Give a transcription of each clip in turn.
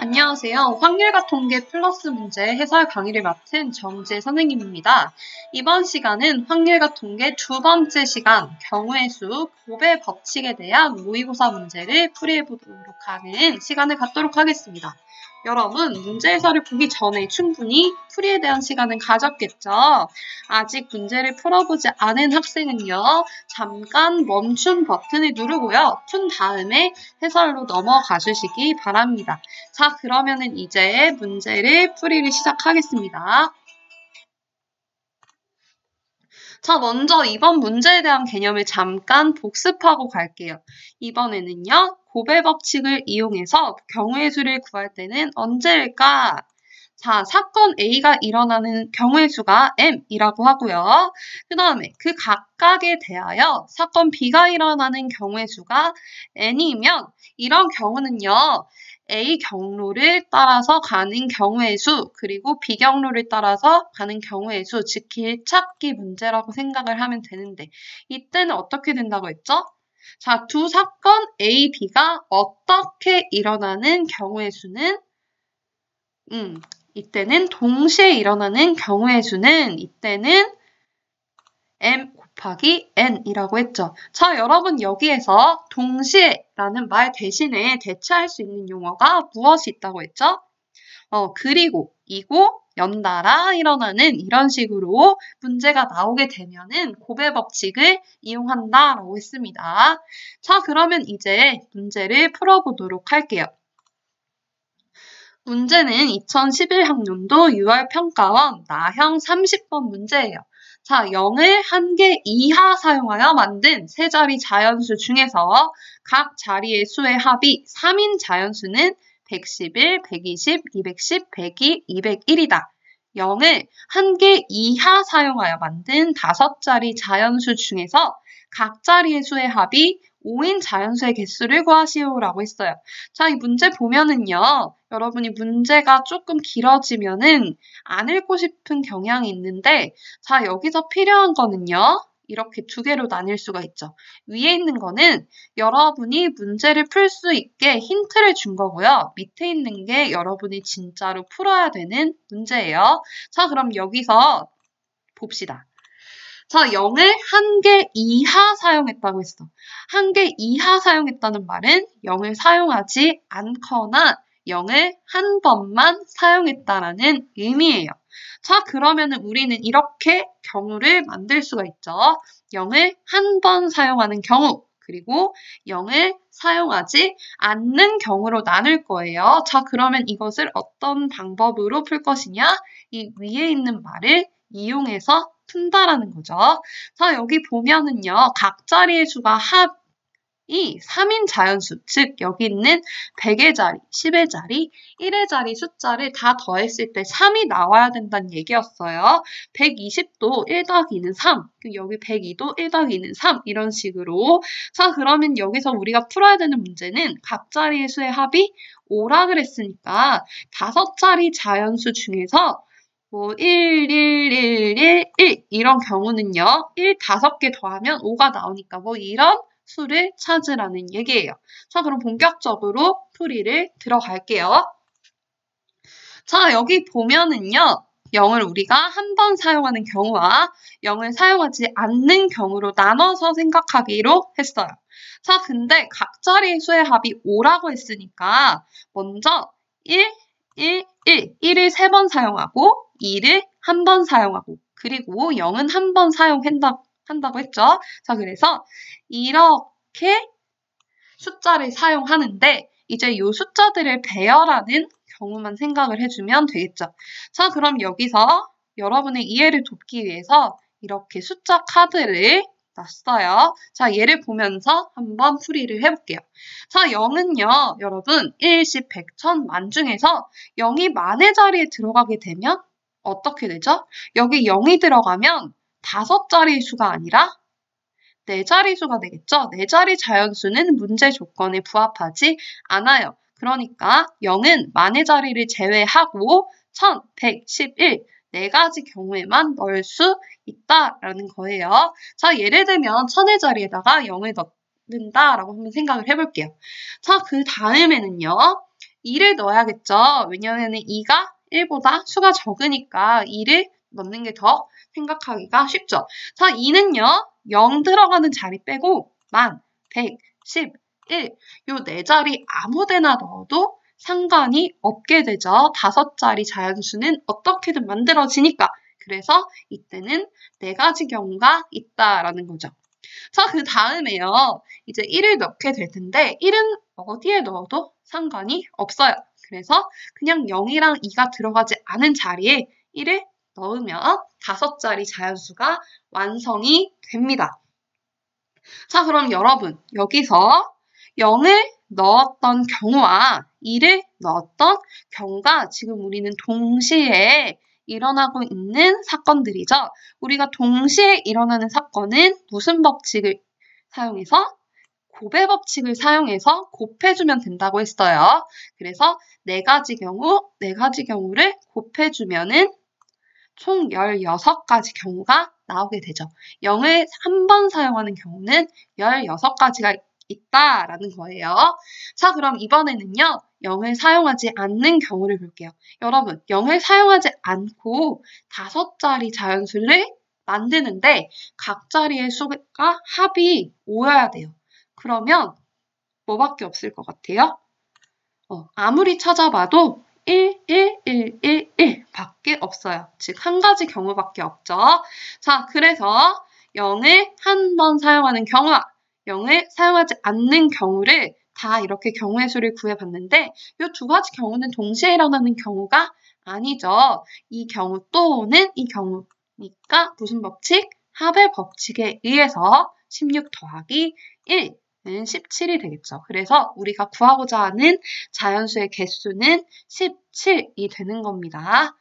안녕하세요. 확률과 통계 플러스 문제 해설 강의를 맡은 정지혜 선생님입니다. 이번 시간은 확률과 통계 두 번째 시간 경우의 수, 곱의 법칙에 대한 모의고사 문제를 풀이해보도록 하는 시간을 갖도록 하겠습니다. 여러분, 문제 해설을 보기 전에 충분히 풀이에 대한 시간은 가졌겠죠? 아직 문제를 풀어보지 않은 학생은요, 잠깐 멈춤 버튼을 누르고요, 푼 다음에 해설로 넘어가 주시기 바랍니다. 자, 그러면은 이제 문제를 풀이를 시작하겠습니다. 자, 먼저 이번 문제에 대한 개념을 잠깐 복습하고 갈게요. 이번에는요, 곱의 법칙을 이용해서 경우의 수를 구할 때는 언제일까? 자, 사건 A가 일어나는 경우의 수가 M이라고 하고요. 그 다음에 그 각각에 대하여 사건 B가 일어나는 경우의 수가 N이면 이런 경우는요, A 경로를 따라서 가는 경우의 수, 그리고 B 경로를 따라서 가는 경우의 수, 즉 길찾기 문제라고 생각을 하면 되는데 이때는 어떻게 된다고 했죠? 자, 두 사건 A, B가 어떻게 일어나는 경우의 수는 이때는 동시에 일어나는 경우의 수는 이때는 M 곱하기 N이라고 했죠. 자, 여러분 여기에서 동시에라는 말 대신에 대체할 수 있는 용어가 무엇이 있다고 했죠? 그리고, 이고, 연달아 일어나는 이런 식으로 문제가 나오게 되면은 곱의 법칙을 이용한다라고 했습니다. 자, 그러면 이제 문제를 풀어보도록 할게요. 문제는 2011학년도 6월 평가원 나형 30번 문제예요. 자, 0을 한 개 이하 사용하여 만든 세 자리 자연수 중에서 각 자리의 수의 합이 3인 자연수는 111, 120, 210, 102, 201이다. 0을 한 개 이하 사용하여 만든 5자리 자연수 중에서 각 자리의 수의 합이 5인 자연수의 개수를 구하시오라고 했어요. 자, 이 문제 보면은요, 여러분이 문제가 조금 길어지면은 안 읽고 싶은 경향이 있는데, 자, 여기서 필요한 거는요, 이렇게 두 개로 나뉠 수가 있죠. 위에 있는 거는 여러분이 문제를 풀 수 있게 힌트를 준 거고요. 밑에 있는 게 여러분이 진짜로 풀어야 되는 문제예요. 자, 그럼 여기서 봅시다. 자, 0을 한 개 이하 사용했다고 했어. 한 개 이하 사용했다는 말은 0을 사용하지 않거나 0을 한 번만 사용했다라는 의미예요. 자, 그러면은 우리는 이렇게 경우를 만들 수가 있죠. 0을 한 번 사용하는 경우, 그리고 0을 사용하지 않는 경우로 나눌 거예요. 자, 그러면 이것을 어떤 방법으로 풀 것이냐? 이 위에 있는 말을 이용해서 푼다라는 거죠. 자, 여기 보면은요, 각 자리의 수가 합이 3인 자연수, 즉 여기 있는 100의 자리, 10의 자리, 1의 자리 숫자를 다 더했을 때 3이 나와야 된다는 얘기였어요. 120도 1 더하기 2는 3, 여기 102도 1 더하기 2는 3 이런 식으로. 자, 그러면 여기서 우리가 풀어야 되는 문제는 각 자리의 수의 합이 5라 그랬으니까 5자리 자연수 중에서 1, 1, 1, 1, 1 이런 경우는요. 1 5개 더하면 5가 나오니까 이런 수를 찾으라는 얘기예요. 자, 그럼 본격적으로 풀이를 들어갈게요. 자, 여기 보면은요. 0을 우리가 한 번 사용하는 경우와 0을 사용하지 않는 경우로 나눠서 생각하기로 했어요. 자, 근데 각 자리의 수의 합이 5라고 했으니까 먼저 1, 1, 1, 1을 3번 사용하고 2를 한 번 사용하고 그리고 0은 한 번 사용한다고 했죠. 자, 그래서 이렇게 숫자를 사용하는데 이제 이 숫자들을 배열하는 경우만 생각을 해주면 되겠죠. 자, 그럼 여기서 여러분의 이해를 돕기 위해서 이렇게 숫자 카드를 놨어요. 자, 얘를 보면서 한번 풀이를 해볼게요. 자, 0은요, 여러분, 1, 10, 100, 1000, 만 중에서 0이 만의 자리에 들어가게 되면 어떻게 되죠? 여기 0이 들어가면 5자리의 수가 아니라 4자리 수가 되겠죠? 4자리 자연수는 문제 조건에 부합하지 않아요. 그러니까 0은 만의 자리를 제외하고 1000, 100, 11, 4가지 경우에만 넣을 수 있다라는 거예요. 자, 예를 들면 1000의 자리에다가 0을 넣는다라고 한번 생각을 해볼게요. 자, 그 다음에는요. 2를 넣어야겠죠. 왜냐하면 2가 1보다 수가 적으니까 2를 넣는 게 더 생각하기가 쉽죠. 자, 2는요. 0 들어가는 자리 빼고 10, 100, 10, 1. 요 네 자리 아무 데나 넣어도 상관이 없게 되죠. 5자리 자연수는 어떻게든 만들어지니까. 그래서 이때는 4가지 경우가 있다라는 거죠. 자, 그 다음에요. 이제 1을 넣게 될 텐데 1은 어디에 넣어도 상관이 없어요. 그래서 그냥 0이랑 2가 들어가지 않은 자리에 1을 넣으면 5자리 자연수가 완성이 됩니다. 자, 그럼 여러분 여기서 0을 넣었던 경우와 2를 넣었던 경우가 지금 우리는 동시에 일어나고 있는 사건들이죠. 우리가 동시에 일어나는 사건은 무슨 법칙을 사용해서? 곱의 법칙을 사용해서 곱해주면 된다고 했어요. 그래서 4가지 경우를 곱해주면은 총 16가지 경우가 나오게 되죠. 0을 한 번 사용하는 경우는 16가지가 있다라는 거예요. 자, 그럼 이번에는요. 0을 사용하지 않는 경우를 볼게요. 여러분, 0을 사용하지 않고 5자리 자연수를 만드는데 각 자리의 수가 합이 5여야 돼요. 그러면 뭐밖에 없을 것 같아요? 아무리 찾아봐도 1, 1, 1, 1, 1 밖에 없어요. 즉, 한 가지 경우밖에 없죠. 자, 그래서 0을 한 번 사용하는 경우와 0을 사용하지 않는 경우를 다 이렇게 경우의 수를 구해봤는데 이 2가지 경우는 동시에 일어나는 경우가 아니죠. 이 경우 또는 이 경우니까 무슨 법칙? 합의 법칙에 의해서 16 더하기 1 는 17이 되겠죠. 그래서 우리가 구하고자 하는 자연수의 개수는 17이 되는 겁니다.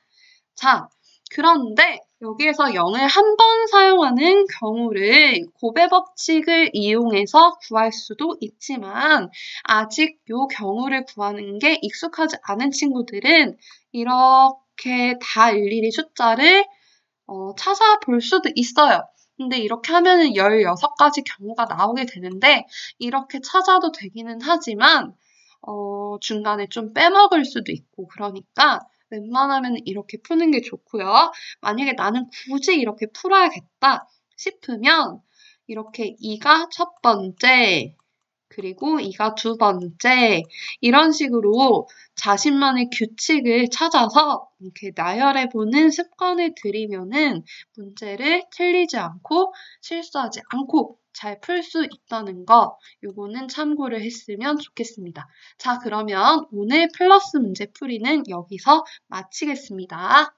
자, 그런데 여기에서 0을 한 번 사용하는 경우를 곱의 법칙을 이용해서 구할 수도 있지만 아직 이 경우를 구하는 게 익숙하지 않은 친구들은 이렇게 다 일일이 숫자를 찾아볼 수도 있어요. 근데 이렇게 하면은 16가지 경우가 나오게 되는데 이렇게 찾아도 되기는 하지만 중간에 좀 빼먹을 수도 있고 그러니까 웬만하면 이렇게 푸는 게 좋고요. 만약에 나는 굳이 이렇게 풀어야겠다 싶으면 이렇게 2가 첫 번째 그리고 2가 두 번째 이런 식으로 자신만의 규칙을 찾아서 이렇게 나열해보는 습관을 들이면은 문제를 틀리지 않고 실수하지 않고 잘 풀 수 있다는 거 요거는 참고를 했으면 좋겠습니다. 자, 그러면 오늘 플러스 문제 풀이는 여기서 마치겠습니다.